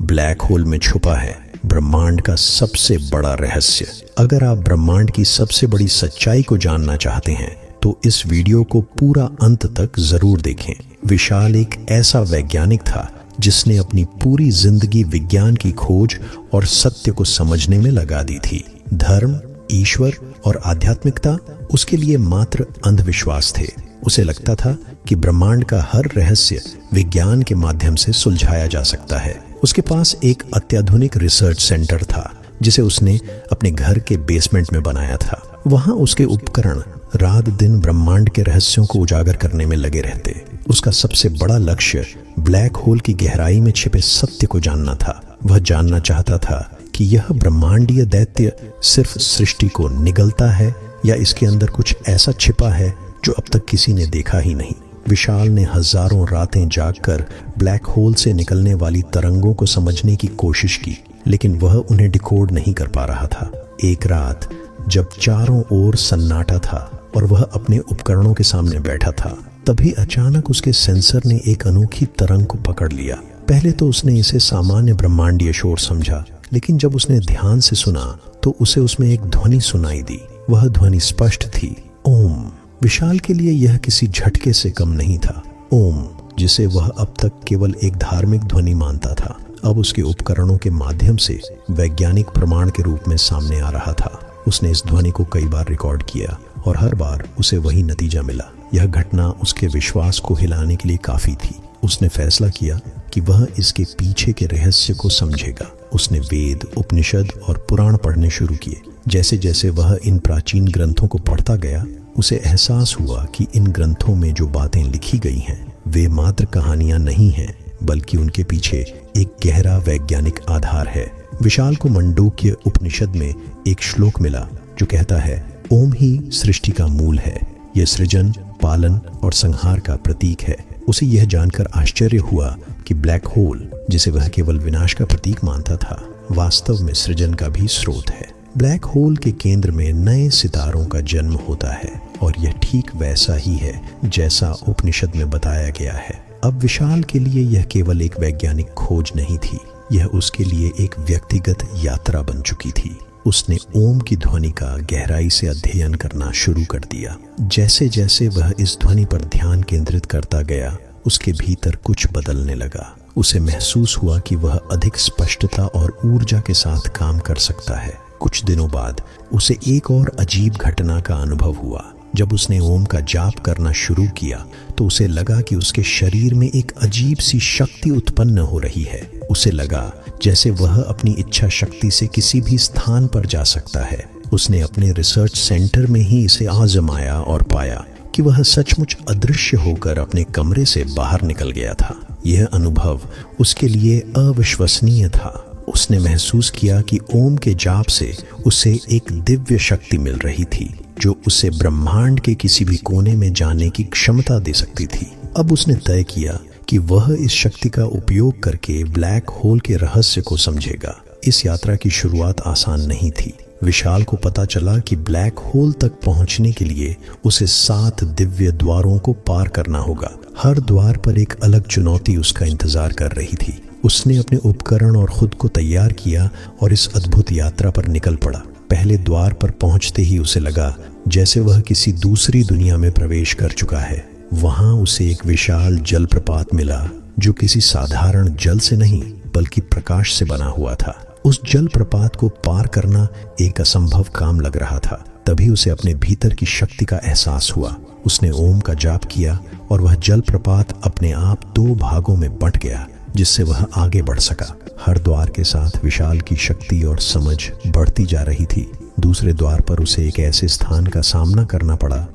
Black hole में छुपा है ब्रह्मांड का सबसे बड़ा रहस्य। अगर आप ब्रह्मांड की सबसे बड़ी सच्चाई को जानना चाहते हैं तो इस वीडियो को पूरा अंत तक जरूर देखें। विशाल एक ऐसा वैज्ञानिक था जिसने अपनी पूरी जिंदगी विज्ञान की खोज और सत्य को समझने में लगा दी थी। धर्म, ईश्वर और आध्यात्मिकता उसके लिए मात्र अंधविश्वास थे। उसे लगता था कि ब्रह्मांड का हर रहस्य विज्ञान के माध्यम से सुलझाया जा सकता है। उसके पास एक अत्याधुनिक रिसर्च सेंटर था जिसे उसने अपने घर के बेसमेंट में बनाया था। वहां उसके उपकरण रात दिन ब्रह्मांड के रहस्यों को उजागर करने में लगे रहते। उसका सबसे बड़ा लक्ष्य ब्लैक होल की गहराई में छिपे सत्य को जानना था। वह जानना चाहता था कि यह ब्रह्मांडीय दैत्य सिर्फ सृष्टि को निगलता है या इसके अंदर कुछ ऐसा छिपा है जो अब तक किसी ने देखा ही नहीं। विशाल ने हजारों रातें जागकर ब्लैक होल से निकलने वाली तरंगों को समझने की कोशिश की, लेकिन वह उन्हें डिकोड नहीं कर पा रहा था। एक रात जब चारों ओर सन्नाटा था और वह अपने उपकरणों के सामने बैठा था, तभी अचानक उसके सेंसर ने एक अनोखी तरंग को पकड़ लिया। पहले तो उसने इसे सामान्य ब्रह्मांडीय शोर समझा, लेकिन जब उसने ध्यान से सुना तो उसे उसमें एक ध्वनि सुनाई दी। वह ध्वनि स्पष्ट थी, ओम। विशाल के लिए यह किसी झटके से कम नहीं था। ओम, जिसे वह अब तक केवल एक धार्मिक ध्वनि मानता था, अब उसके उपकरणों के माध्यम से वैज्ञानिक प्रमाण के रूप में सामने आ रहा था। उसने इस ध्वनि को कई बार रिकॉर्ड किया और हर बार उसे वही नतीजा मिला। यह घटना उसके विश्वास को हिलाने के लिए काफी थी। उसने फैसला किया कि वह इसके पीछे के रहस्य को समझेगा। उसने वेद, उपनिषद और पुराण पढ़ने शुरू किए। जैसे जैसे वह इन प्राचीन ग्रंथों को पढ़ता गया, उसे एहसास हुआ कि इन ग्रंथों में जो बातें लिखी गई हैं वे मात्र कहानियां नहीं हैं, बल्कि उनके पीछे एक गहरा वैज्ञानिक आधार है। विशाल को मंडूक्य उपनिषद में एक श्लोक मिला जो कहता है, ओम ही सृष्टि का मूल है। यह सृजन, पालन और संहार का प्रतीक है। उसे यह जानकर आश्चर्य हुआ कि ब्लैक होल, जिसे वह केवल विनाश का प्रतीक मानता था, वास्तव में सृजन का भी स्रोत है। ब्लैक होल के केंद्र में नए सितारों का जन्म होता है और यह ठीक वैसा ही है जैसा उपनिषद में बताया गया है। अब विशाल के लिए यह केवल एक वैज्ञानिक खोज नहीं थी, यह उसके लिए एक व्यक्तिगत यात्रा बन चुकी थी। उसने ओम की ध्वनि का गहराई से अध्ययन करना शुरू कर दिया। जैसे जैसे वह इस ध्वनि पर ध्यान केंद्रित करता गया, उसके भीतर कुछ बदलने लगा। उसे महसूस हुआ कि वह अधिक स्पष्टता और ऊर्जा के साथ काम कर सकता है। कुछ दिनों बाद उसे एक और अजीब घटना का अनुभव हुआ। जब उसने ओम का जाप करना शुरू किया तो उसे लगा कि उसके शरीर में एक अजीब सी शक्ति उत्पन्न हो रही है। उसे लगा जैसे वह अपनी इच्छा शक्ति से किसी भी स्थान पर जा सकता है। उसने अपने रिसर्च सेंटर में ही इसे आजमाया और पाया कि वह सचमुच अदृश्य होकर अपने कमरे से बाहर निकल गया था। यह अनुभव उसके लिए अविश्वसनीय था। उसने महसूस किया कि ओम के जाप से उसे एक दिव्य शक्ति मिल रही थी जो उसे ब्रह्मांड के किसी भी कोने में जाने की क्षमता दे सकती थी। अब उसने तय किया कि वह इस शक्ति का उपयोग करके ब्लैक होल के रहस्य को समझेगा। इस यात्रा की शुरुआत आसान नहीं थी। विशाल को पता चला कि ब्लैक होल तक पहुंचने के लिए उसे 7 दिव्य द्वारों को पार करना होगा। हर द्वार पर एक अलग चुनौती उसका इंतजार कर रही थी। उसने अपने उपकरण और खुद को तैयार किया और इस अद्भुत यात्रा पर निकल पड़ा। पहले द्वार पर पहुंचते ही उसे लगा जैसे वह किसी दूसरी दुनिया में प्रवेश कर चुका है। वहां उसे एक विशाल जलप्रपात मिला जो किसी साधारण जल से नहीं बल्कि प्रकाश से बना हुआ था। उस जलप्रपात को पार करना एक असंभव काम लग रहा था। तभी उसे अपने भीतर की शक्ति का एहसास हुआ। उसने ओम का जाप किया और वह जलप्रपात अपने आप 2 भागों में बंट गया, जिससे वह आगे बढ़ सका। हर द्वार के साथ विशाल की शक्ति और समझ बढ़ती जा रही थी। दूसरे द्वार पर उसे एक ऐसे स्थान का सामना करना पड़ा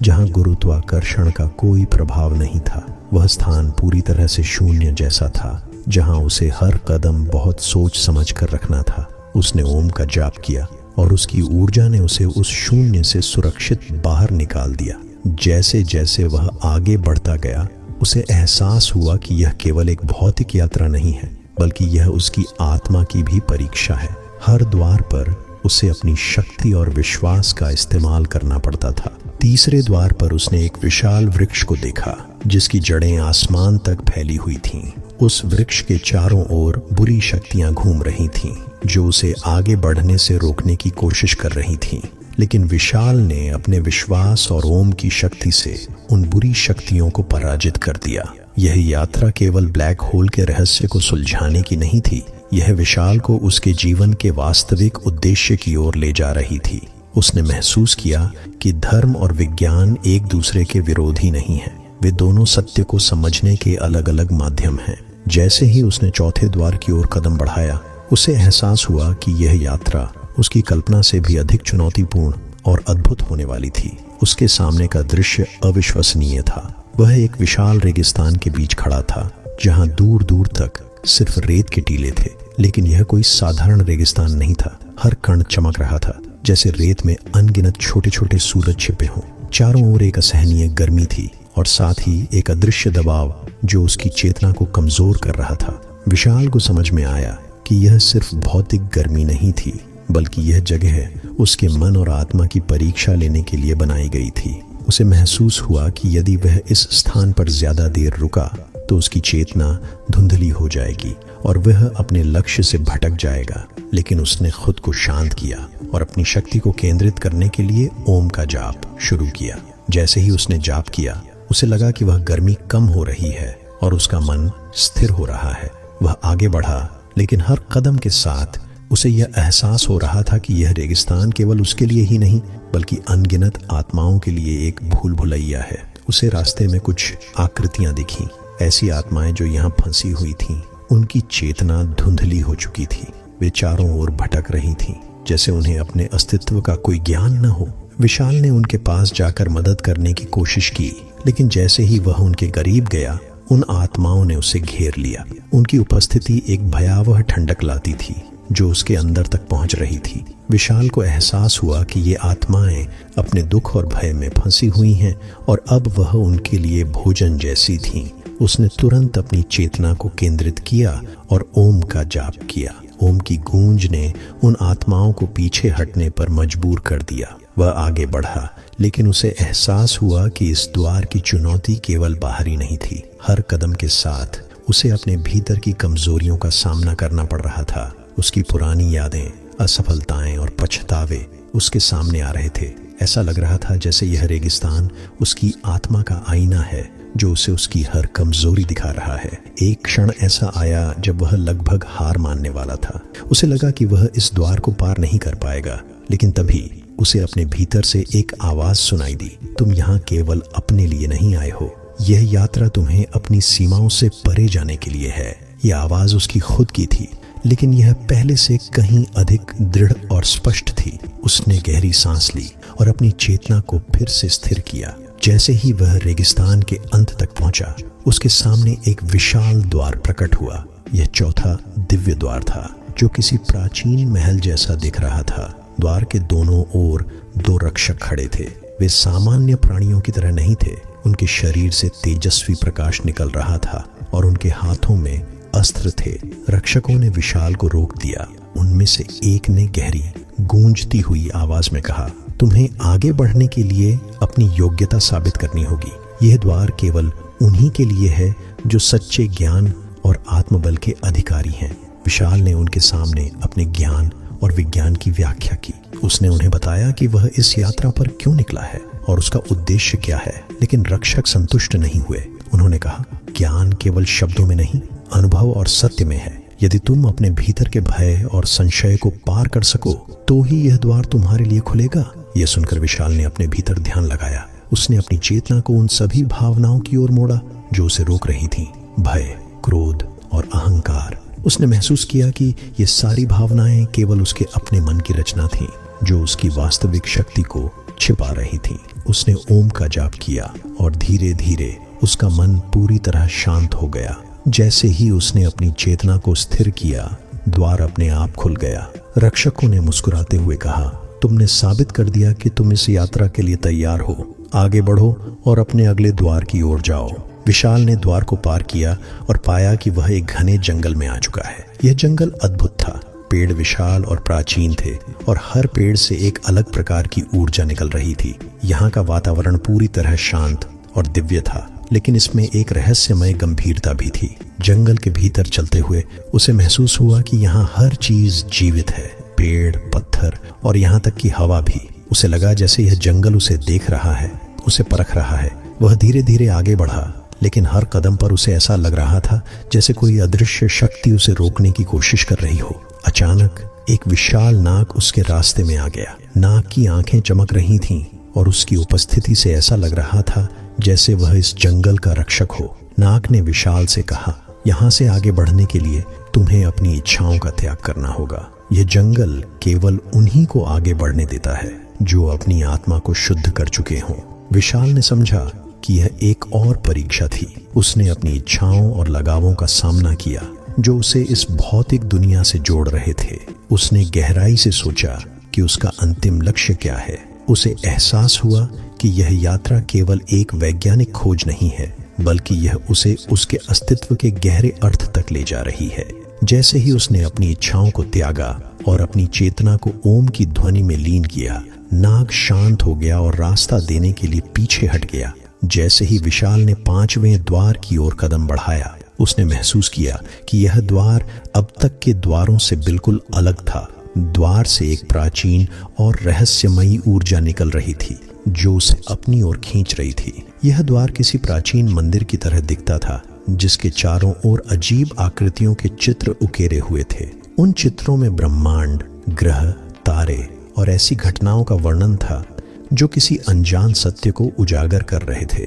जहां गुरुत्वाकर्षण का कोई प्रभाव नहीं था। वह स्थान पूरी तरह से शून्य जैसा था, जहां उसे हर कदम बहुत सोच समझ कर रखना था। उसने ओम का जाप किया और उसकी ऊर्जा ने उसे उस शून्य से सुरक्षित बाहर निकाल दिया। जैसे जैसे वह आगे बढ़ता गया, उसे एहसास हुआ कि यह केवल एक भौतिक यात्रा नहीं है, बल्कि यह उसकी आत्मा की भी परीक्षा है। हर द्वार पर उसे अपनी शक्ति और विश्वास का इस्तेमाल करना पड़ता था। तीसरे द्वार पर उसने एक विशाल वृक्ष को देखा जिसकी जड़ें आसमान तक फैली हुई थीं। उस वृक्ष के चारों ओर बुरी शक्तियां घूम रही थीं, जो उसे आगे बढ़ने से रोकने की कोशिश कर रही थीं। लेकिन विशाल ने अपने विश्वास और ओम की शक्ति से उन बुरी शक्तियों को पराजित कर दिया। यह यात्रा केवल ब्लैक होल के रहस्य को सुलझाने की नहीं थी, यह विशाल को उसके जीवन के वास्तविक उद्देश्य की ओर ले जा रही थी। उसने महसूस किया कि धर्म और विज्ञान एक दूसरे के विरोधी नहीं हैं, वे दोनों सत्य को समझने के अलग अलग माध्यम हैं। जैसे ही उसने चौथे द्वार की ओर कदम बढ़ाया, उसे एहसास हुआ कि यह यात्रा उसकी कल्पना से भी अधिक चुनौतीपूर्ण और अद्भुत होने वाली थी। उसके सामने का दृश्य अविश्वसनीय था। वह एक विशाल रेगिस्तान के बीच खड़ा था, जहां दूर दूर तक सिर्फ रेत के टीले थे। लेकिन यह कोई साधारण रेगिस्तान नहीं था। हर कण चमक रहा था, जैसे रेत में अनगिनत छोटे छोटे सूरज छिपे हों। चारों ओर एक असहनीय गर्मी थी और साथ ही एक अदृश्य दबाव जो उसकी चेतना को कमजोर कर रहा था। विशाल को समझ में आया कि यह सिर्फ भौतिक गर्मी नहीं थी, बल्कि यह जगह उसके मन और आत्मा की परीक्षा लेने के लिए बनाई गई थी। उसे महसूस हुआ कि यदि वह इस स्थान पर ज्यादा देर रुका तो उसकी चेतना धुंधली हो जाएगी और वह अपने लक्ष्य से भटक जाएगा। लेकिन उसने खुद को शांत किया और अपनी शक्ति को केंद्रित करने के लिए ओम का जाप शुरू किया। जैसे ही उसने जाप किया, उसे लगा कि वह गर्मी कम हो रही है और उसका मन स्थिर हो रहा है। वह आगे बढ़ा, लेकिन हर कदम के साथ उसे यह एहसास हो रहा था कि यह रेगिस्तान केवल उसके लिए ही नहीं, बल्कि अनगिनत आत्माओं के लिए एक भूल भुलैया है। उसे रास्ते में कुछ आकृतियां दिखीं, ऐसी आत्माएं जो यहाँ फंसी हुई थीं। उनकी चेतना धुंधली हो चुकी थी। वे चारों ओर भटक रही थीं, जैसे उन्हें अपने अस्तित्व का कोई ज्ञान न हो। विशाल ने उनके पास जाकर मदद करने की कोशिश की, लेकिन जैसे ही वह उनके करीब गया, उन आत्माओं ने उसे घेर लिया। उनकी उपस्थिति एक भयावह ठंडक लाती थी, जो उसके अंदर तक पहुंच रही थी। विशाल को एहसास हुआ कि ये आत्माएं अपने दुख और भय में फंसी हुई हैं और अब वह उनके लिए भोजन जैसी थीं। उसने तुरंत अपनी चेतना को केंद्रित किया और ओम का जाप किया। ओम की गूंज ने उन आत्माओं को पीछे हटने पर मजबूर कर दिया। वह आगे बढ़ा, लेकिन उसे एहसास हुआ कि इस द्वार की चुनौती केवल बाहरी नहीं थी। हर कदम के साथ उसे अपने भीतर की कमजोरियों का सामना करना पड़ रहा था। उसकी पुरानी यादें, असफलताएं और पछतावे उसके सामने आ रहे थे। ऐसा लग रहा था जैसे यह रेगिस्तान उसकी आत्मा का आईना है, जो उसे उसकी हर कमजोरी दिखा रहा है। एक क्षण ऐसा आया जब वह लगभग हार मानने वाला था। उसे लगा कि वह इस द्वार को पार नहीं कर पाएगा, लेकिन तभी उसे अपने भीतर से एक आवाज सुनाई दी, तुम यहाँ केवल अपने लिए नहीं आए हो, यह यात्रा तुम्हें अपनी सीमाओं से परे जाने के लिए है। यह आवाज उसकी खुद की थी, लेकिन यह पहले से कहीं अधिक दृढ़ और स्पष्ट थी। उसने गहरी सांस ली और अपनी चेतना को फिर से स्थिर किया। जैसे ही वह रेगिस्तान के अंत तक पहुंचा, उसके सामने एक विशाल द्वार प्रकट हुआ। यह चौथा दिव्य द्वार था, जो किसी प्राचीन महल जैसा दिख रहा था। द्वार के दोनों ओर दो रक्षक खड़े थे। वे सामान्य प्राणियों की तरह नहीं थे। उनके शरीर से तेजस्वी प्रकाश निकल रहा था और उनके हाथों में अस्त्र थे। रक्षकों ने विशाल को रोक दिया। उनमें से एक ने गहरी गूंजती हुई आवाज में कहा, तुम्हें आगे बढ़ने के लिए अपनी योग्यता साबित करनी होगी। यह द्वार केवल उन्हीं के लिए है जो सच्चे ज्ञान और आत्मबल के अधिकारी हैं। विशाल ने उनके सामने अपने ज्ञान और विज्ञान की व्याख्या की। उसने उन्हें बताया कि वह इस यात्रा पर क्यों निकला है और उसका उद्देश्य क्या है। लेकिन रक्षक संतुष्ट नहीं हुए। उन्होंने कहा, ज्ञान केवल शब्दों में नहीं, अनुभव और सत्य में है। यदि तुम अपने भीतर के भय और संशय को पार कर सको, तो ही यह द्वार तुम्हारे लिए खुलेगा। यह सुनकर विशाल ने अपने भीतर ध्यान लगाया। उसने अपनी चेतना को उन सभी भावनाओं की ओर मोड़ा जो उसे रोक रही थीं, भय, क्रोध और अहंकार। उसने महसूस किया कि ये सारी भावनाएं केवल उसके अपने मन की रचना थीं, जो उसकी वास्तविक शक्ति को छिपा रही थीं। उसने ओम का जाप किया और धीरे धीरे उसका मन पूरी तरह शांत हो गया। जैसे ही उसने अपनी चेतना को स्थिर किया, द्वार अपने आप खुल गया। रक्षकों ने मुस्कुराते हुए कहा, तुमने साबित कर दिया कि तुम इस यात्रा के लिए तैयार हो। आगे बढ़ो और अपने अगले द्वार की ओर जाओ। विशाल ने द्वार को पार किया और पाया कि वह एक घने जंगल में आ चुका है। यह जंगल अद्भुत था। पेड़ विशाल और प्राचीन थे और हर पेड़ से एक अलग प्रकार की ऊर्जा निकल रही थी। यहाँ का वातावरण पूरी तरह शांत और दिव्य था। लेकिन इसमें एक रहस्यमय गंभीरता भी थी। जंगल के भीतर चलते हुए उसे महसूस हुआ कि यहाँ हर चीज जीवित है, पेड़, पत्थर और यहाँ तक कि हवा भी। उसे लगा जैसे यह जंगल उसे देख रहा है, उसे परख रहा है। वह धीरे धीरे आगे बढ़ा, लेकिन हर कदम पर उसे ऐसा लग रहा था जैसे कोई अदृश्य शक्ति उसे रोकने की कोशिश कर रही हो। अचानक एक विशाल नाग उसके रास्ते में आ गया। नाग की आंखें चमक रही थीं और उसकी उपस्थिति से ऐसा लग रहा था जैसे वह इस जंगल का रक्षक हो। नाग ने विशाल से कहा, यहाँ से आगे बढ़ने के लिए तुम्हें अपनी इच्छाओं का त्याग करना होगा। यह जंगल केवल उन्हीं को आगे बढ़ने देता है जो अपनी आत्मा को शुद्ध कर चुके हों। विशाल ने समझा कि यह एक और परीक्षा थी। उसने अपनी इच्छाओं और लगावों का सामना किया जो उसे इस भौतिक दुनिया से जोड़ रहे थे। उसने गहराई से सोचा कि उसका अंतिम लक्ष्य क्या है। उसे एहसास हुआ कि यह यात्रा केवल एक वैज्ञानिक खोज नहीं है, बल्कि यह उसे उसके अस्तित्व के गहरे अर्थ तक ले जा रही है। जैसे ही उसने अपनी इच्छाओं को त्यागा और अपनी चेतना को ओम की ध्वनि में लीन किया, नाग शांत हो गया और रास्ता देने के लिए पीछे हट गया। जैसे ही विशाल ने 5वें द्वार की ओर कदम बढ़ाया, उसने महसूस किया कि यह द्वार अब तक के द्वारों से बिल्कुल अलग था। द्वार से एक प्राचीन और रहस्यमयी ऊर्जा निकल रही थी जो उसे अपनी ओर खींच रही थी। यह द्वार किसी प्राचीन मंदिर की तरह दिखता था, जिसके चारों ओर अजीब आकृतियों के चित्र उकेरे हुए थे। उन चित्रों में ब्रह्मांड, ग्रह, तारे और ऐसी घटनाओं का वर्णन था जो किसी अनजान सत्य को उजागर कर रहे थे।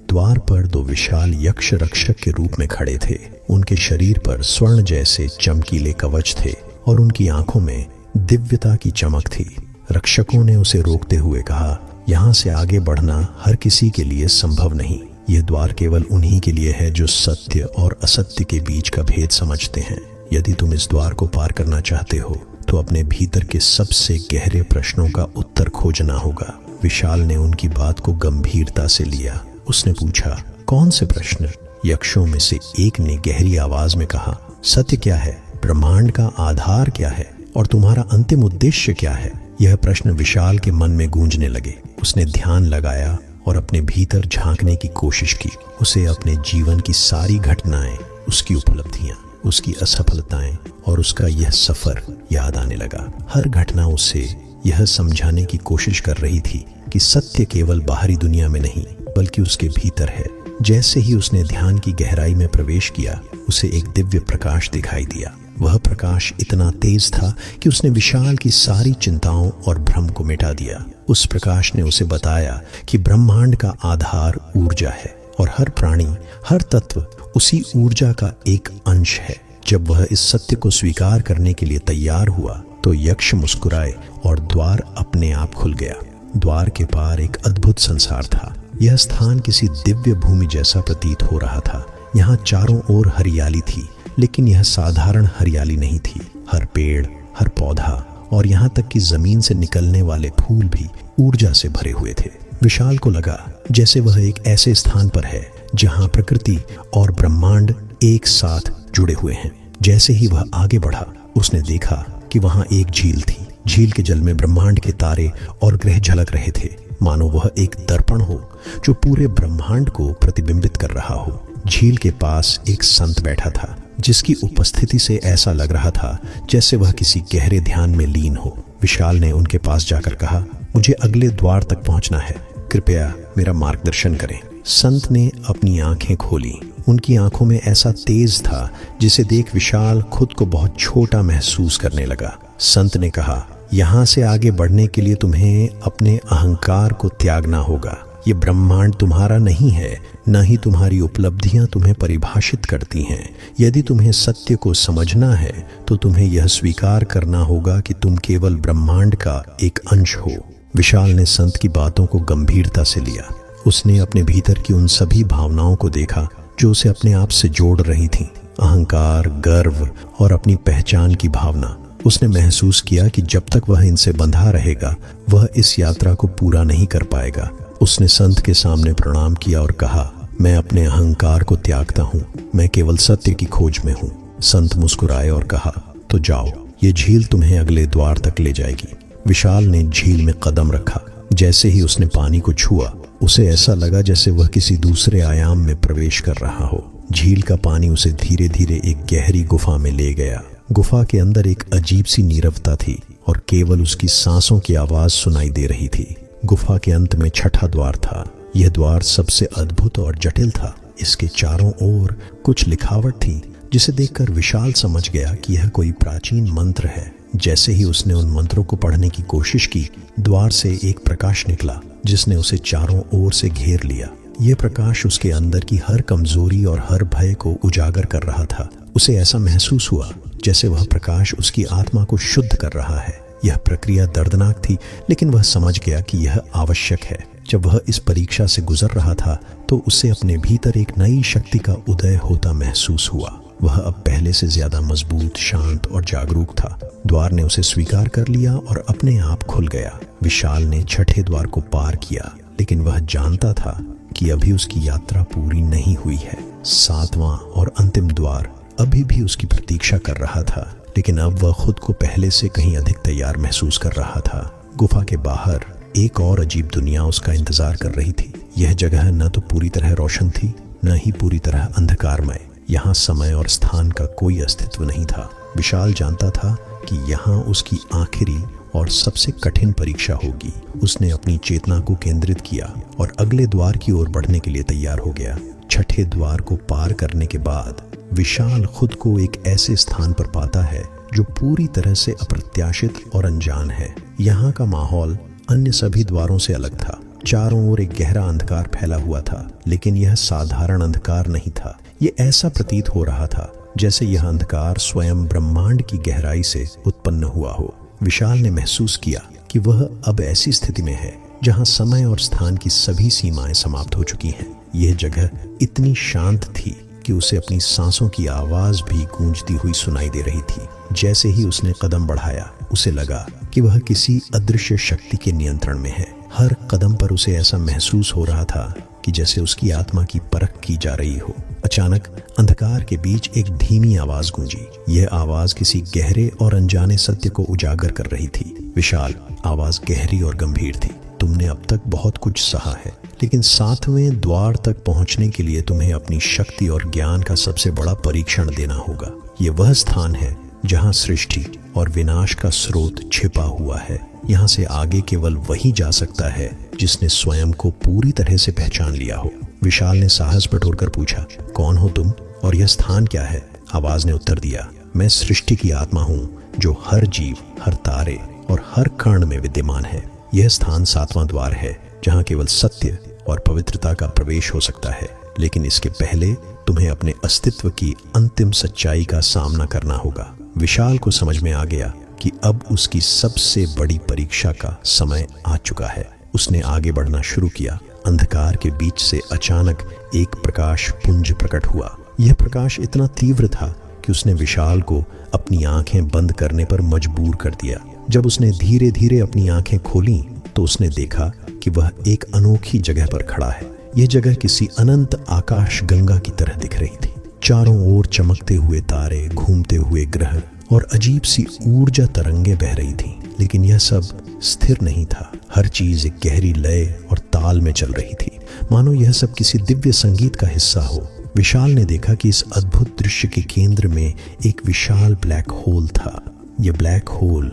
द्वार पर 2 विशाल यक्ष रक्षक के रूप में खड़े थे। उनके शरीर पर स्वर्ण जैसे चमकीले कवच थे और उनकी आंखों में दिव्यता की चमक थी। रक्षकों ने उसे रोकते हुए कहा, यहाँ से आगे बढ़ना हर किसी के लिए संभव नहीं। यह द्वार केवल उन्हीं के लिए है जो सत्य और असत्य के बीच का भेद समझते हैं। यदि तुम इस द्वार को पार करना चाहते हो तो अपने भीतर के सबसे गहरे प्रश्नों का उत्तर खोजना होगा। विशाल ने उनकी बात को गंभीरता से लिया। उसने पूछा, कौन से प्रश्न? यक्षों में से एक ने गहरी आवाज में कहा, सत्य क्या है? ब्रह्मांड का आधार क्या है? और तुम्हारा अंतिम उद्देश्य क्या है? यह प्रश्न विशाल के मन में गूंजने लगे। उसने ध्यान लगाया और अपने भीतर झांकने की कोशिश की। उसे अपने जीवन की सारी घटनाएं, उसकी उपलब्धियां, उसकी असफलताएं और उसका यह सफर याद आने लगा। हर घटना उसे यह समझाने की कोशिश कर रही थी कि सत्य केवल बाहरी दुनिया में नहीं बल्कि उसके भीतर है। जैसे ही उसने ध्यान की गहराई में प्रवेश किया, उसे एक दिव्य प्रकाश दिखाई दिया। वह प्रकाश इतना तेज था कि उसने विशाल की सारी चिंताओं और भ्रम को मिटा दिया। उस प्रकाश ने उसे बताया कि ब्रह्मांड का आधार ऊर्जा है और हर प्राणी, हर तत्व उसी ऊर्जा का एक अंश है। जब वह इस सत्य को स्वीकार करने के लिए तैयार हुआ तो यक्ष मुस्कुराए और द्वार अपने आप खुल गया। द्वार के पार एक अद्भुत संसार था। यह स्थान किसी दिव्य भूमि जैसा प्रतीत हो रहा था। यहाँ चारों ओर हरियाली थी, लेकिन यह साधारण हरियाली नहीं थी। हर पेड़, हर पौधा और यहाँ तक कि जमीन से निकलने वाले फूल भी ऊर्जा से भरे हुए थे। विशाल को लगा जैसे वह एक ऐसे स्थान पर है जहाँ प्रकृति और ब्रह्मांड एक साथ जुड़े हुए हैं। जैसे ही वह आगे बढ़ा, उसने देखा कि वहाँ एक झील थी। झील के जल में ब्रह्मांड के तारे और ग्रह झलक रहे थे, मानो वह एक दर्पण हो जो पूरे ब्रह्मांड को प्रतिबिंबित कर रहा हो। झील के पास एक संत बैठा था, जिसकी उपस्थिति से ऐसा लग रहा था जैसे वह किसी गहरे ध्यान में लीन हो। विशाल ने उनके पास जाकर कहा, मुझे अगले द्वार तक पहुंचना है, कृपया मेरा मार्गदर्शन करें। संत ने अपनी आंखें खोली। उनकी आंखों में ऐसा तेज था जिसे देख विशाल खुद को बहुत छोटा महसूस करने लगा। संत ने कहा, यहाँ से आगे बढ़ने के लिए तुम्हें अपने अहंकार को त्यागना होगा। ये ब्रह्मांड तुम्हारा नहीं है, न ही तुम्हारी उपलब्धियां तुम्हें परिभाषित करती हैं। यदि तुम्हें सत्य को समझना है तो तुम्हें यह स्वीकार करना होगा कि तुम केवल ब्रह्मांड का एक अंश हो। विशाल ने संत की बातों को गंभीरता से लिया। उसने अपने भीतर की उन सभी भावनाओं को देखा जो उसे अपने आप से जोड़ रही थीं। अहंकार, गर्व और अपनी पहचान की भावना। उसने महसूस किया कि जब तक वह इनसे बंधा रहेगा, वह इस यात्रा को पूरा नहीं कर पाएगा। उसने संत के सामने प्रणाम किया और कहा, मैं अपने अहंकार को त्यागता हूँ, मैं केवल सत्य की खोज में हूँ। संत मुस्कुराए और कहा, तो जाओ, ये झील तुम्हें अगले द्वार तक ले जाएगी। विशाल ने झील में कदम रखा। जैसे ही उसने पानी को छुआ, उसे ऐसा लगा जैसे वह किसी दूसरे आयाम में प्रवेश कर रहा हो। झील का पानी उसे धीरे धीरे एक गहरी गुफा में ले गया। गुफा के अंदर एक अजीब सी नीरवता थी और केवल उसकी सांसों की आवाज सुनाई दे रही थी। गुफा के अंत में छठा द्वार था। यह द्वार सबसे अद्भुत और जटिल था। इसके चारों ओर कुछ लिखावट थी जिसे देखकर विशाल समझ गया कि यह कोई प्राचीन मंत्र है। जैसे ही उसने उन मंत्रों को पढ़ने की कोशिश की, द्वार से एक प्रकाश निकला जिसने उसे चारों ओर से घेर लिया। यह प्रकाश उसके अंदर की हर कमजोरी और हर भय को उजागर कर रहा था। उसे ऐसा महसूस हुआ जैसे वह प्रकाश उसकी आत्मा को शुद्ध कर रहा है। यह प्रक्रिया दर्दनाक थी, लेकिन वह समझ गया कि यह आवश्यक है। जब वह इस परीक्षा से गुजर रहा था तो उसे अपने भीतर एक नई शक्ति का उदय होता महसूस हुआ। वह अब पहले से ज्यादा मजबूत, शांत और जागरूक था। द्वार ने उसे स्वीकार कर लिया और अपने आप खुल गया। विशाल ने छठे द्वार को पार किया, लेकिन वह जानता था कि अभी उसकी यात्रा पूरी नहीं हुई है। सातवां और अंतिम द्वार अभी भी उसकी प्रतीक्षा कर रहा था, लेकिन अब वह खुद को पहले से कहीं अधिक तैयार महसूस कर रहा था। गुफा के बाहर एक और अजीब दुनिया उसका इंतजार कर रही थी। यह जगह न तो पूरी तरह रोशन थी, न ही पूरी तरह अंधकारमय। यहाँ समय और स्थान का कोई अस्तित्व नहीं था। विशाल जानता था कि यहाँ उसकी आखिरी और सबसे कठिन परीक्षा होगी। उसने अपनी चेतना को केंद्रित किया और अगले द्वार की ओर बढ़ने के लिए तैयार हो गया। छठे द्वार को पार करने के बाद विशाल खुद को एक ऐसे स्थान पर पाता है जो पूरी तरह से अप्रत्याशित और अनजान है। यहाँ का माहौल अन्य सभी द्वारों से अलग था। चारों ओर एक गहरा अंधकार फैला हुआ था, लेकिन यह साधारण अंधकार नहीं था। ये ऐसा प्रतीत हो रहा था जैसे यह अंधकार स्वयं ब्रह्मांड की गहराई से उत्पन्न हुआ हो। विशाल ने महसूस किया कि वह अब ऐसी स्थिति में है जहां समय और स्थान की सभी सीमाएं समाप्त हो चुकी हैं। यह जगह इतनी शांत थी कि उसे अपनी सांसों की आवाज भी गूंजती हुई सुनाई दे रही थी। जैसे ही उसने कदम बढ़ाया, उसे लगा कि वह किसी अदृश्य शक्ति के नियंत्रण में है। हर कदम पर उसे ऐसा महसूस हो रहा था कि जैसे उसकी आत्मा की परख की जा रही हो। अचानक अंधकार के बीच एक धीमी आवाज गूंजी। यह आवाज किसी गहरे और अनजाने सत्य को उजागर कर रही थी। विशाल, आवाज गहरी और गंभीर थी। तुमने अब तक बहुत कुछ सहा है, लेकिन सातवें द्वार तक पहुंचने के लिए तुम्हें अपनी शक्ति और ज्ञान का सबसे बड़ा परीक्षण देना होगा। ये वह स्थान है जहां सृष्टि और विनाश का स्रोत छिपा हुआ है। यहाँ से आगे केवल वही जा सकता है जिसने स्वयं को पूरी तरह से पहचान लिया हो। विशाल ने साहस बटोरकर पूछा, कौन हो तुम और यह स्थान क्या है? आवाज ने उत्तर दिया, मैं सृष्टि की आत्मा हूँ जो हर जीव, हर तारे और हर कण में विद्यमान है। यह स्थान सातवां द्वार है जहाँ केवल सत्य और पवित्रता का प्रवेश हो सकता है, लेकिन इसके पहले तुम्हें अपने अस्तित्व की अंतिम सच्चाई का सामना करना होगा। विशाल को समझ में आ गया कि अब उसकी सबसे बड़ी परीक्षा का समय आ चुका है। उसने आगे बढ़ना शुरू किया। अंधकार के बीच से अचानक एक प्रकाश पुंज प्रकट हुआ। यह प्रकाश इतना तीव्र था कि उसने विशाल को अपनी आंखें बंद करने पर मजबूर कर दिया। जब उसने धीरे धीरे अपनी आंखें खोली तो उसने देखा कि वह एक अनोखी जगह पर खड़ा है। यह जगह किसी अनंत आकाश गंगा की तरह दिख रही थी। चारों ओर चमकते हुए तारे, घूमते हुए ग्रह और अजीब सी ऊर्जा तरंगे बह रही थीं, लेकिन यह सब स्थिर नहीं था। हर चीज एक गहरी लय और ताल में चल रही थी, मानो यह सब किसी दिव्य संगीत का हिस्सा हो। विशाल ने देखा कि इस अद्भुत दृश्य के केंद्र में एक विशाल ब्लैक होल था। यह ब्लैक होल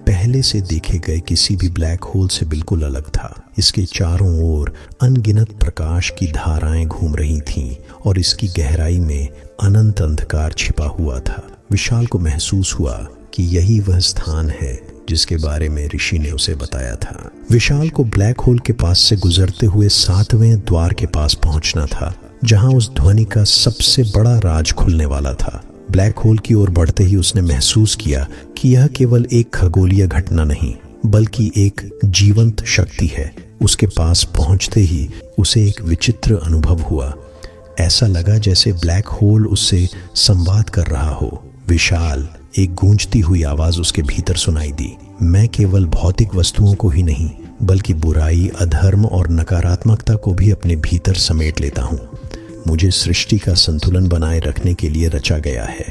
पहले से देखे गए किसी भी ब्लैक होल से बिल्कुल अलग था। इसके चारों ओर अनगिनत प्रकाश की धाराएं घूम रही थीं और इसकी गहराई में अनंत अंधकार छिपा हुआ था। विशाल को महसूस हुआ कि यही वह स्थान है जिसके बारे में ऋषि ने उसे बताया था। विशाल को ब्लैक होल के पास से गुजरते हुए सातवें द्वार के पास पहुंचना था, जहां उस ध्वनि का सबसे बड़ा राज खुलने वाला था। ब्लैक होल की ओर बढ़ते ही उसने महसूस किया कि यह केवल एक खगोलीय घटना नहीं, बल्कि एक जीवंत शक्ति है। उसके पास पहुंचते ही उसे एक विचित्र अनुभव हुआ। ऐसा लगा जैसे ब्लैक होल उससे संवाद कर रहा हो। विशाल, एक गूंजती हुई आवाज उसके भीतर सुनाई दी, मैं केवल भौतिक वस्तुओं को ही नहीं, बल्कि बुराई, अधर्म और नकारात्मकता को भी अपने भीतर समेट लेता हूँ। मुझे सृष्टि का संतुलन बनाए रखने के लिए रचा गया है,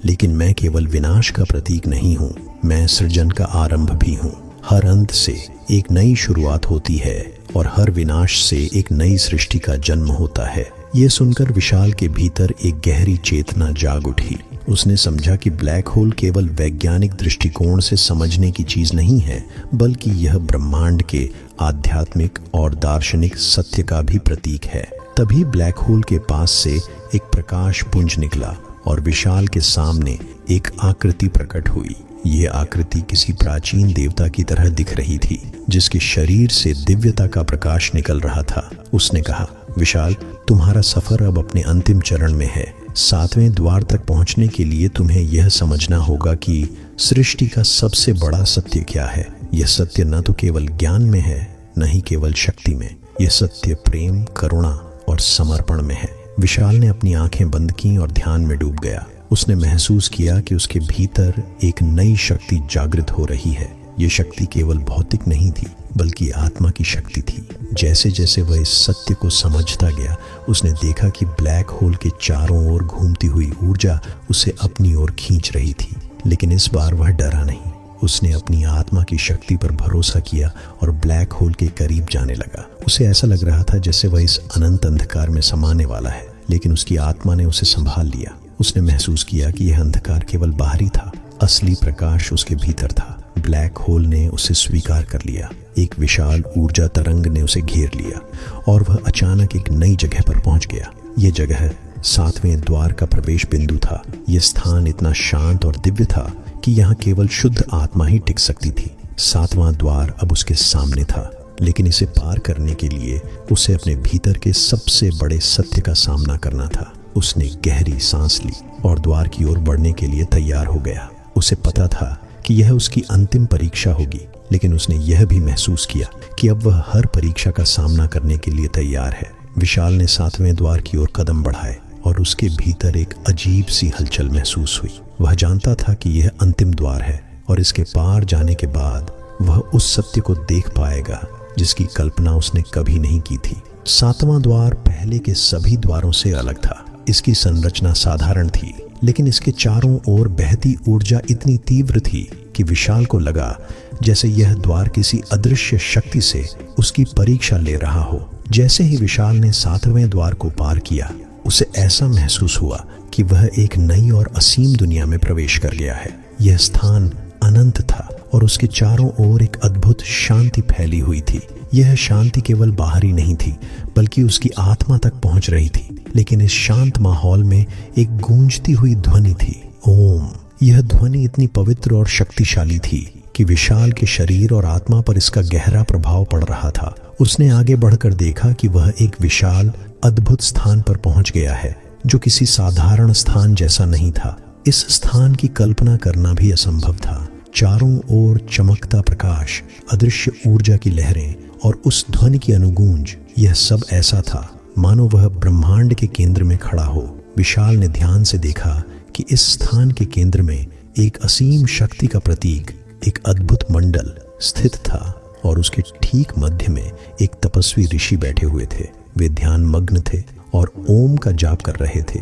लेकिन मैं केवल विनाश का प्रतीक नहीं हूँ, मैं सृजन का आरंभ भी हूँ। हर अंत से एक नई शुरुआत होती है और हर विनाश से एक नई सृष्टि का जन्म होता है। ये सुनकर विशाल के भीतर एक गहरी चेतना जाग उठी। उसने समझा कि ब्लैक होल केवल वैज्ञानिक दृष्टिकोण से समझने की चीज नहीं है, बल्कि यह ब्रह्मांड के आध्यात्मिक और दार्शनिक सत्य का भी प्रतीक है। तभी ब्लैक होल के पास से एक प्रकाश पुंज निकला और विशाल के सामने एक आकृति प्रकट हुई। यह आकृति किसी प्राचीन देवता की तरह दिख रही थी, जिसके शरीर से दिव्यता का प्रकाश निकल रहा था। उसने कहा, विशाल, तुम्हारा सफर अब अपने अंतिम चरण में है। 7वें द्वार तक पहुंचने के लिए तुम्हें यह समझना होगा कि सृष्टि का सबसे बड़ा सत्य क्या है। यह सत्य न तो केवल ज्ञान में है, न ही केवल शक्ति में। यह सत्य प्रेम, करुणा और समर्पण में है। विशाल ने अपनी आंखें बंद की और ध्यान में डूब गया। उसने महसूस किया कि उसके भीतर एक नई शक्ति जागृत हो रही है। ये शक्ति केवल भौतिक नहीं थी, बल्कि आत्मा की शक्ति थी। जैसे जैसे वह इस सत्य को समझता गया, उसने देखा कि ब्लैक होल के चारों ओर घूमती हुई ऊर्जा उसे अपनी ओर खींच रही थी। लेकिन इस बार वह डरा नहीं। उसने अपनी आत्मा की शक्ति पर भरोसा किया और ब्लैक होल के करीब जाने लगा। उसे ऐसा लग रहा था जैसे वह इस अनंत अंधकार में समाने वाला है, लेकिन उसकी आत्मा ने उसे संभाल लिया। उसने महसूस किया कि यह अंधकार केवल बाहरी था, असली प्रकाश उसके भीतर था। ब्लैक होल ने उसे स्वीकार कर लिया। एक विशाल ऊर्जा तरंग ने उसे घेर लिया और वह अचानक एक नई जगह पर पहुंच गया। यह जगह 7वें द्वार का प्रवेश बिंदु था। यह स्थान इतना शांत और दिव्य था कि यहाँ केवल शुद्ध आत्मा ही टिक सकती थी। 7वां द्वार अब उसके सामने था, लेकिन इसे पार करने के लिए उसे अपने भीतर के सबसे बड़े सत्य का सामना करना था। उसने गहरी सांस ली और द्वार की ओर बढ़ने के लिए तैयार हो गया। उसे पता था कि यह उसकी अंतिम परीक्षा होगी, लेकिन उसने यह भी महसूस किया कि अब वह हर परीक्षा का सामना करने के लिए तैयार है। विशाल ने 7वें द्वार की ओर कदम बढ़ाए और उसके भीतर एक अजीब सी हलचल महसूस हुई। वह जानता था कि यह अंतिम द्वार है और इसके पार जाने के बाद वह उस सत्य को देख पाएगा जिसकी कल्पना उसने कभी नहीं की थी। 7वां द्वार पहले के सभी द्वारों से अलग था। इसकी संरचना साधारण थी, लेकिन इसके चारों ओर बहती ऊर्जा इतनी तीव्र थी कि विशाल को लगा जैसे यह द्वार किसी अदृश्य शक्ति से उसकी परीक्षा ले रहा हो। जैसे ही विशाल ने 7वें द्वार को पार किया, उसे ऐसा महसूस हुआ कि वह एक नई और असीम दुनिया में प्रवेश कर गया है। यह स्थान अनंत था और उसके चारों ओर एक अद्भुत शांति फैली हुई थी। यह शांति केवल बाहरी नहीं थी, बल्कि उसकी आत्मा तक पहुंच रही थी। लेकिन इस शांत माहौल में एक गूंजती हुई ध्वनि थी, ओम। यह ध्वनि इतनी पवित्र और शक्तिशाली थी कि विशाल के शरीर और आत्मा पर इसका गहरा प्रभाव पड़ रहा था। उसने आगे बढ़कर देखा कि वह एक विशाल, अद्भुत स्थान पर पहुंच गया है, जो किसी साधारण स्थान जैसा नहीं था। इस स्थान की कल्पना करना भी असंभव था। चारों ओर चमकता प्रकाश, अदृश्य ऊर्जा की लहरें और उस ध्वनि की अनुगूंज, यह सब ऐसा था मानो वह ब्रह्मांड के केंद्र में खड़ा हो। विशाल ने ध्यान से देखा कि इस स्थान के केंद्र में एक असीम शक्ति का प्रतीक, एक अद्भुत मंडल स्थित था और उसके ठीक मध्य में एक तपस्वी ऋषि बैठे हुए थे। वे ध्यान मग्न थे और ओम का जाप कर रहे थे।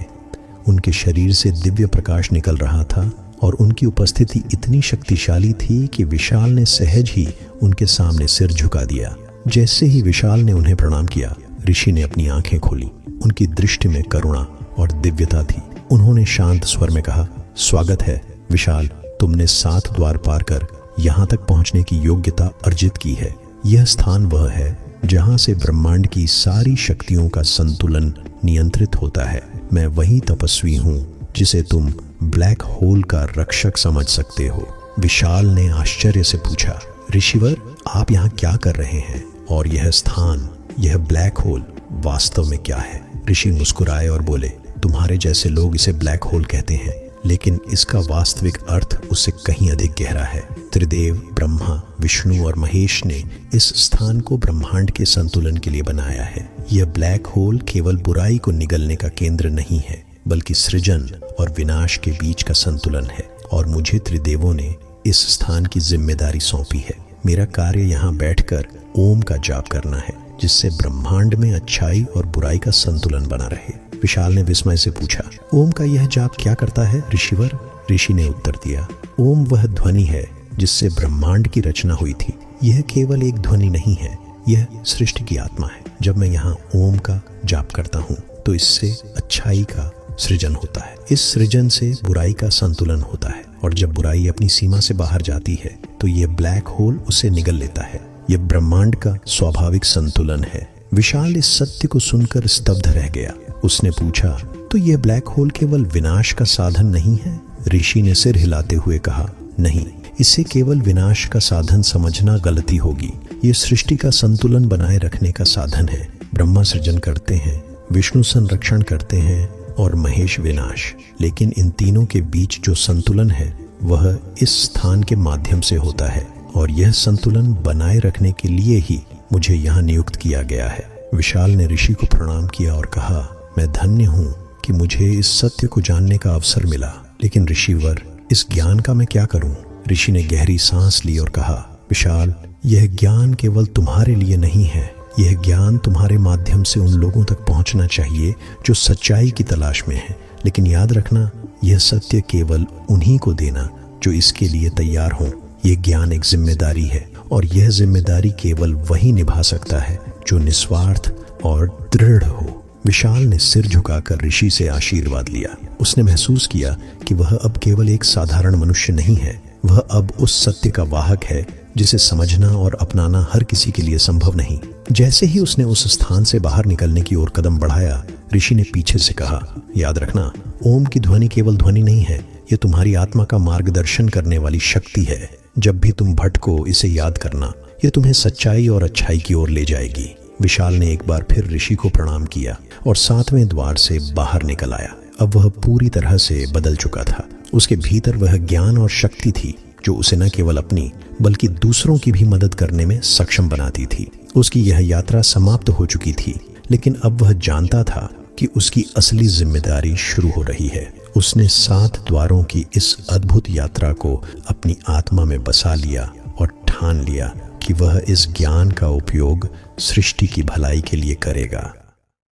उनके शरीर से दिव्य प्रकाश निकल रहा था और उनकी उपस्थिति इतनी शक्तिशाली थी कि विशाल ने सहज ही उनके सामने सिर झुका दिया। जैसे ही विशाल ने उन्हें प्रणाम किया, ऋषि ने अपनी आंखें खोली। उनकी दृष्टि में करुणा और दिव्यता थी। उन्होंने शांत स्वर में कहा, स्वागत है विशाल, तुमने 7 द्वार पार कर यहाँ तक पहुँचने की योग्यता अर्जित की है। यह स्थान वह है जहाँ से ब्रह्मांड की सारी शक्तियों का संतुलन नियंत्रित होता है। मैं वही तपस्वी हूँ जिसे तुम ब्लैक होल का रक्षक समझ सकते हो। विशाल ने आश्चर्य से पूछा, ऋषिवर, आप यहाँ क्या कर रहे हैं? और यह स्थान, यह ब्लैक होल वास्तव में क्या है? ऋषि मुस्कुराए और बोले, तुम्हारे जैसे लोग इसे ब्लैक होल कहते हैं, लेकिन इसका वास्तविक अर्थ उससे कहीं अधिक गहरा है। त्रिदेव ब्रह्मा, विष्णु और महेश ने इस स्थान को ब्रह्मांड के संतुलन के लिए बनाया है। यह ब्लैक होल केवल बुराई को निगलने का केंद्र नहीं है, बल्कि सृजन और विनाश के बीच का संतुलन है। और मुझे त्रिदेवों ने इस स्थान की जिम्मेदारी सौंपी है। मेरा कार्य यहाँ बैठकर ओम का जाप करना है, जिससे ब्रह्मांड में अच्छाई और बुराई का संतुलन बना रहे। विशाल ने विस्मय से पूछा, ओम का यह जाप क्या करता है ऋषिवर? ऋषि ने उत्तर दिया, ओम वह ध्वनि है जिससे ब्रह्मांड की रचना हुई थी। यह केवल एक ध्वनि नहीं है, यह सृष्टि की आत्मा है। जब मैं यहाँ ओम का जाप करता हूँ तो इससे अच्छाई का सृजन होता है। इस सृजन से बुराई का संतुलन होता है, और जब बुराई अपनी सीमा से बाहर जाती है तो ये ब्लैक होल उसे निगल लेता है। यह ब्रह्मांड का स्वाभाविक संतुलन है। विशाल इस सत्य को सुनकर स्तब्ध रह गया। उसने पूछा, तो यह ब्लैक होल केवल विनाश का साधन नहीं है? ऋषि ने सिर हिलाते हुए कहा, नहीं, इसे केवल विनाश का साधन समझना गलती होगी। ये सृष्टि का संतुलन बनाए रखने का साधन है। ब्रह्मा सृजन करते हैं, विष्णु संरक्षण करते हैं और महेश विनाश। लेकिन इन तीनों के बीच जो संतुलन है वह इस स्थान के माध्यम से होता है, और यह संतुलन बनाए रखने के लिए ही मुझे यहाँ नियुक्त किया गया है। विशाल ने ऋषि को प्रणाम किया और कहा, मैं धन्य हूँ कि मुझे इस सत्य को जानने का अवसर मिला, लेकिन ऋषिवर, इस ज्ञान का मैं क्या करूँ? ऋषि ने गहरी सांस ली और कहा, विशाल, यह ज्ञान केवल तुम्हारे लिए नहीं है। यह ज्ञान तुम्हारे माध्यम से उन लोगों तक पहुंचना चाहिए जो सच्चाई की तलाश में हैं। लेकिन याद रखना, यह सत्य केवल उन्हीं को देना जो इसके लिए तैयार हों। यह ज्ञान एक जिम्मेदारी है, और यह जिम्मेदारी केवल वही निभा सकता है जो निस्वार्थ और दृढ़ हो। विशाल ने सिर झुकाकर ऋषि से आशीर्वाद लिया। उसने महसूस किया कि वह अब केवल एक साधारण मनुष्य नहीं है, वह अब उस सत्य का वाहक है जिसे समझना और अपनाना हर किसी के लिए संभव नहीं। जैसे ही उसने उस स्थान से बाहर निकलने की ओर कदम बढ़ाया, ऋषि ने पीछे से कहा, याद रखना, ओम की ध्वनि केवल ध्वनि नहीं है, यह तुम्हारी आत्मा का मार्गदर्शन करने वाली शक्ति है। जब भी तुम भटको, इसे याद करना, यह तुम्हें सच्चाई और अच्छाई की ओर ले जाएगी। विशाल ने एक बार फिर ऋषि को प्रणाम किया और 7वें द्वार से बाहर निकल आया। अब वह पूरी तरह से बदल चुका था। उसके भीतर वह ज्ञान और शक्ति थी जो उसे न केवल अपनी बल्कि दूसरों की भी मदद करने में सक्षम बनाती थी। उसकी यह यात्रा समाप्त हो चुकी थी, लेकिन अब वह जानता था कि उसकी असली जिम्मेदारी शुरू हो रही है। उसने 7 द्वारों की इस अद्भुत यात्रा को अपनी आत्मा में बसा लिया और ठान लिया कि वह इस ज्ञान का उपयोग सृष्टि की भलाई के लिए करेगा।